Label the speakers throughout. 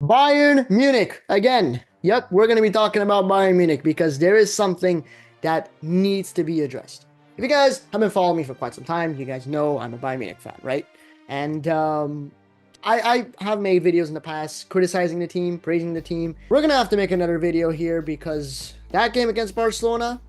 Speaker 1: Bayern Munich again. Yep, we're going to be talking about Bayern Munich because there is something that needs to be addressed. If you guys have been following me for quite some time, you guys know I'm a Bayern Munich fan, right? And I have made videos in the past criticizing the team, praising the team. We're going to have to make another video here because that game against Barcelona,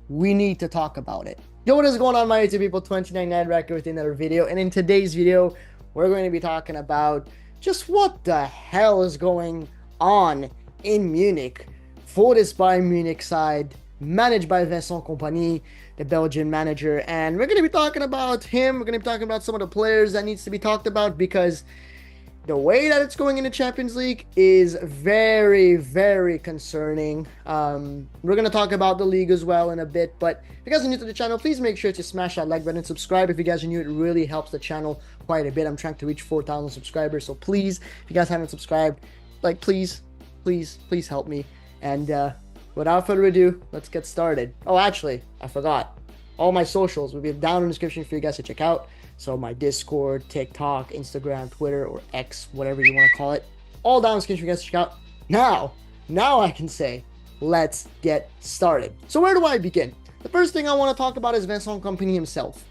Speaker 1: we need to talk about it. Yo, what is going on, my YouTube people? 29 record with another video. And in today's video, we're going to be talking about just what the hell is going on in Munich for this Bayern Munich side, managed by Vincent Kompany, the Belgian manager. And we're going to be talking about him. We're going to be talking about some of the players that needs to be talked about, because the way that it's going in the Champions League is very, very concerning. We're going to talk about the league as well in a bit. But if you guys are new to the channel, please make sure to smash that like button and subscribe. If you guys are new, it really helps the channel quite a bit. I'm trying to reach 4,000 subscribers. So please, if you guys haven't subscribed, please help me. And without further ado, let's get started. Oh, actually, I forgot. All my socials will be down in the description for you guys to check out. So my Discord, TikTok, Instagram, Twitter, or X, whatever you want to call it, all down in the description for you guys to check out. Now I can say, let's get started. So where do I begin? The first thing I want to talk about is Vincent Kompany himself.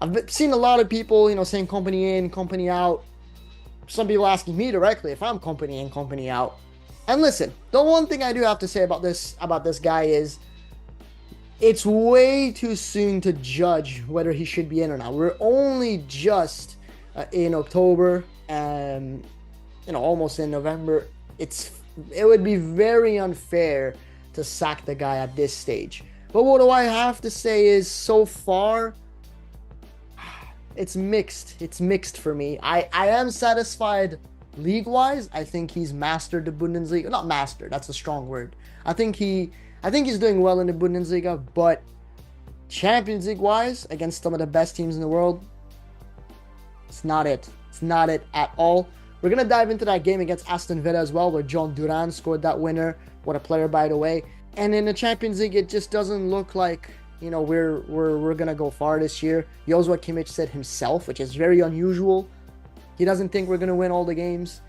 Speaker 1: I've seen a lot of people, saying Kompany in, Kompany out. Some people asking me directly if I'm Kompany in, Kompany out. And listen, the one thing I do have to say about this guy is, it's way too soon to judge whether he should be in or not. We're only just in October and almost in November. It would be very unfair to sack the guy at this stage. But what do I have to say is, so far, it's mixed. It's mixed for me. I am satisfied league-wise. I think he's mastered the Bundesliga. Not mastered, that's a strong word. I think he's doing well in the Bundesliga, but Champions League-wise, against some of the best teams in the world, it's not it. It's not it at all. We're going to dive into that game against Aston Villa as well, where John Duran scored that winner. What a player, by the way. And in the Champions League, it just doesn't look like, we're going to go far this year. Joshua Kimmich said himself, which is very unusual. He doesn't think we're going to win all the games.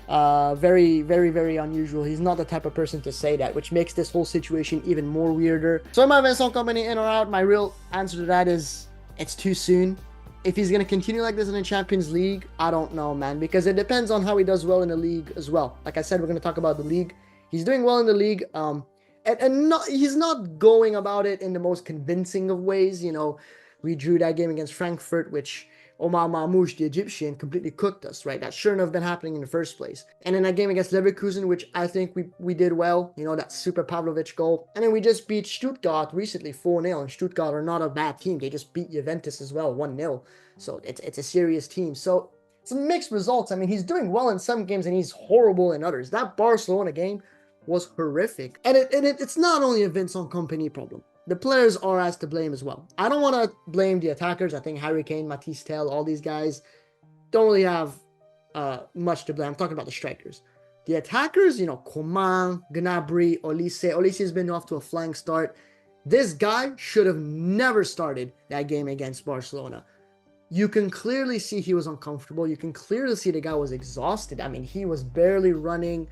Speaker 1: Very, very, very unusual. He's not the type of person to say that, which makes this whole situation even more weirder. So am I Vincent Kompany in or out? My real answer to that is, it's too soon. If he's going to continue like this in the Champions League, I don't know, man, because it depends on how he does well in the league as well. Like I said, we're going to talk about the league. He's doing well in the league, he's not going about it in the most convincing of ways. We drew that game against Frankfurt, which Omar Marmoush, the Egyptian, completely cooked us, right? That shouldn't have been happening in the first place. And in that game against Leverkusen, which I think we did well, that Super Pavlovic goal. And then we just beat Stuttgart recently 4-0, and Stuttgart are not a bad team. They just beat Juventus as well 1-0. So it's a serious team. So some mixed results. I mean, he's doing well in some games and he's horrible in others. That Barcelona game was horrific. And it's not only a Vincent Kompany problem. The players are as to blame as well. I don't want to blame the attackers. I think Harry Kane, Matisse Tell, all these guys don't really have much to blame. I'm talking about the strikers. The attackers, Coman, Gnabry, Olise. Olise has been off to a flying start. This guy should have never started that game against Barcelona. You can clearly see he was uncomfortable. You can clearly see the guy was exhausted. I mean, he was barely running.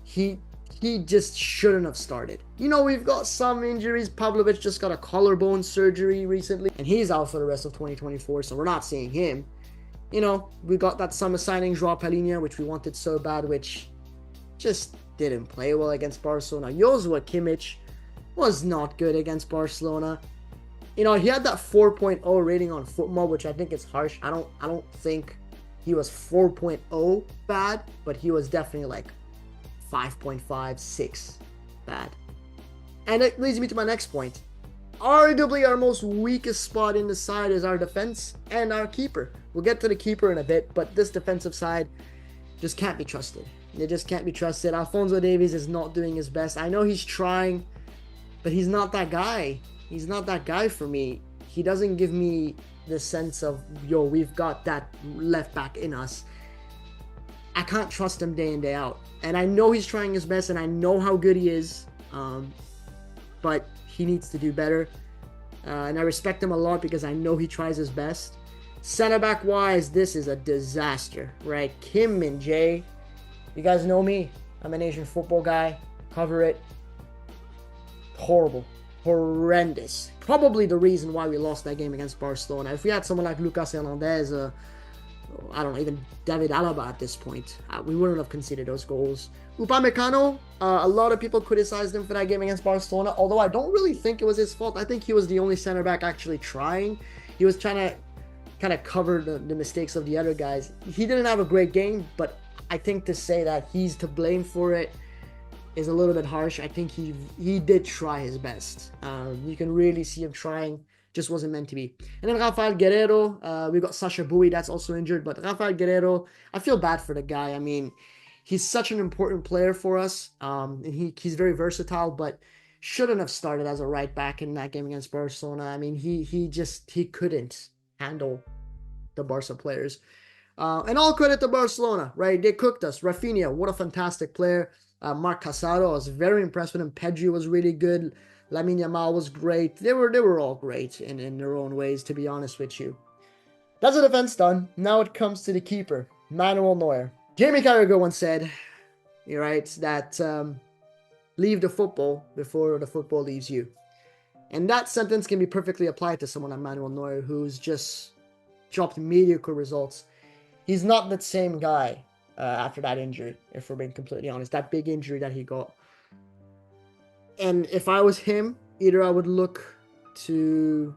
Speaker 1: He just shouldn't have started. We've got some injuries. Pavlovic just got a collarbone surgery recently, and he's out for the rest of 2024, so we're not seeing him. We got that summer signing, Joao Palhinha, which we wanted so bad, which just didn't play well against Barcelona. Joshua Kimmich was not good against Barcelona. He had that 4.0 rating on Football, which I think is harsh. I don't think he was 4.0 bad, but he was definitely like 5.5, 6 bad. And it leads me to my next point. Arguably our most weakest spot in the side is our defense and our keeper. We'll get to the keeper in a bit, but this defensive side just can't be trusted. It just can't be trusted. Alphonso Davies is not doing his best. I know he's trying, but he's not that guy. He's not that guy for me. He doesn't give me the sense of, we've got that left back in us. I can't trust him day in, day out. And I know he's trying his best, and I know how good he is, but he needs to do better. And I respect him a lot because I know he tries his best. Center back wise, this is a disaster, right? Kim Min-jae You guys know me. I'm an Asian football guy. Cover it. Horrible. Horrendous. Probably the reason why we lost that game against Barcelona. If we had someone like Lucas Hernandez, I don't know, even David Alaba at this point, we wouldn't have conceded those goals. Upamecano, a lot of people criticized him for that game against Barcelona, although I don't really think it was his fault. I think he was the only center back actually trying. He was trying to kind of cover the mistakes of the other guys. He didn't have a great game, but I think to say that he's to blame for it is a little bit harsh. I think he did try his best. You can really see him trying. Just wasn't meant to be. And then Rafael Guerreiro, we got Sasha Bowie, that's also injured, but Rafael Guerreiro, I feel bad for the guy. I mean, he's such an important player for us, and he's very versatile, but shouldn't have started as a right back in that game against Barcelona. I mean, he couldn't handle the Barca players. And all credit to Barcelona, right? They cooked us. Rafinha, what a fantastic player. Marc Casado, I was very impressed with him. Pedri was really good. Lamine Yamal was great. They were all great in their own ways, to be honest with you. That's the defense done. Now it comes to the keeper, Manuel Neuer. Jamie Carragher once said, he writes, that leave the football before the football leaves you. And that sentence can be perfectly applied to someone like Manuel Neuer, who's just dropped mediocre results. He's not that same guy after that injury, if we're being completely honest. That big injury that he got. And if I was him, either I would look to,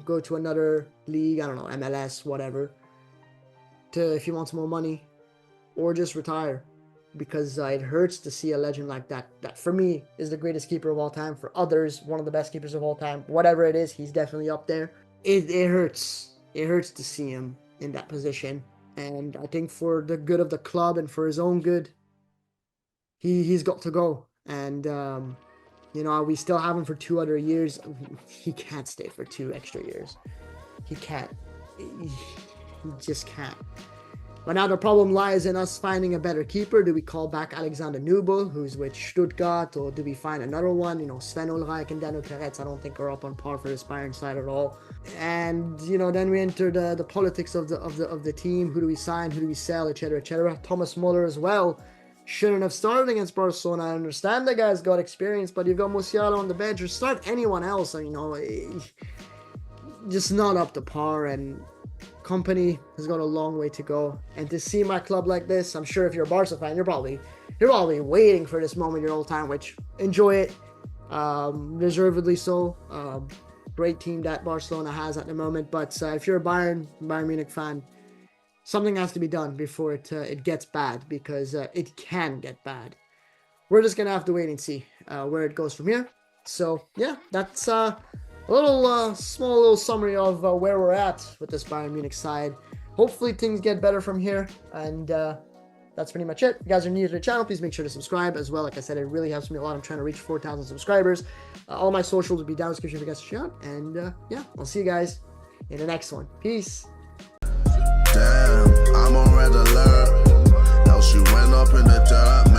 Speaker 1: go to another league, I don't know, MLS, whatever, if he wants more money, or just retire. Because it hurts to see a legend like that for me is the greatest keeper of all time. For others, one of the best keepers of all time. Whatever it is, he's definitely up there. It hurts. It hurts to see him in that position. And I think for the good of the club and for his own good, he's got to go. And, we still have him for 2 other years. He can't stay for 2 extra years. He can't. He just can't. But now the problem lies in us finding a better keeper. Do we call back Alexander Nubel, who's with Stuttgart, or do we find another one? Sven Ulreich and Daniel Peretz, I don't think are up on par for this Bayern side at all. And then we enter the politics of the team. Who do we sign? Who do we sell? Etc. etc. Thomas Muller as well shouldn't have started against Barcelona. I understand the guy's got experience, but you've got Musiala on the bench, or start anyone else. Just not up to par. And Company has got a long way to go, and to see my club like this, I'm sure if you're a Barca fan, you're probably waiting for this moment your whole time, which enjoy it, deservedly so. Great team that Barcelona has at the moment, but if you're a Bayern Munich fan, something has to be done before it gets bad, because it can get bad. We're just gonna have to wait and see where it goes from here. So yeah, that's a small little summary of where we're at with this Bayern Munich side. Hopefully things get better from here, and that's pretty much it. If you guys are new to the channel, please make sure to subscribe as well. Like I said, it really helps me a lot. I'm trying to reach 4,000 subscribers. All my socials will be down in the description if you guys shout. And yeah, I'll see you guys in the next one. Peace.
Speaker 2: Damn, I'm on red alert. Now she went up in the dirt.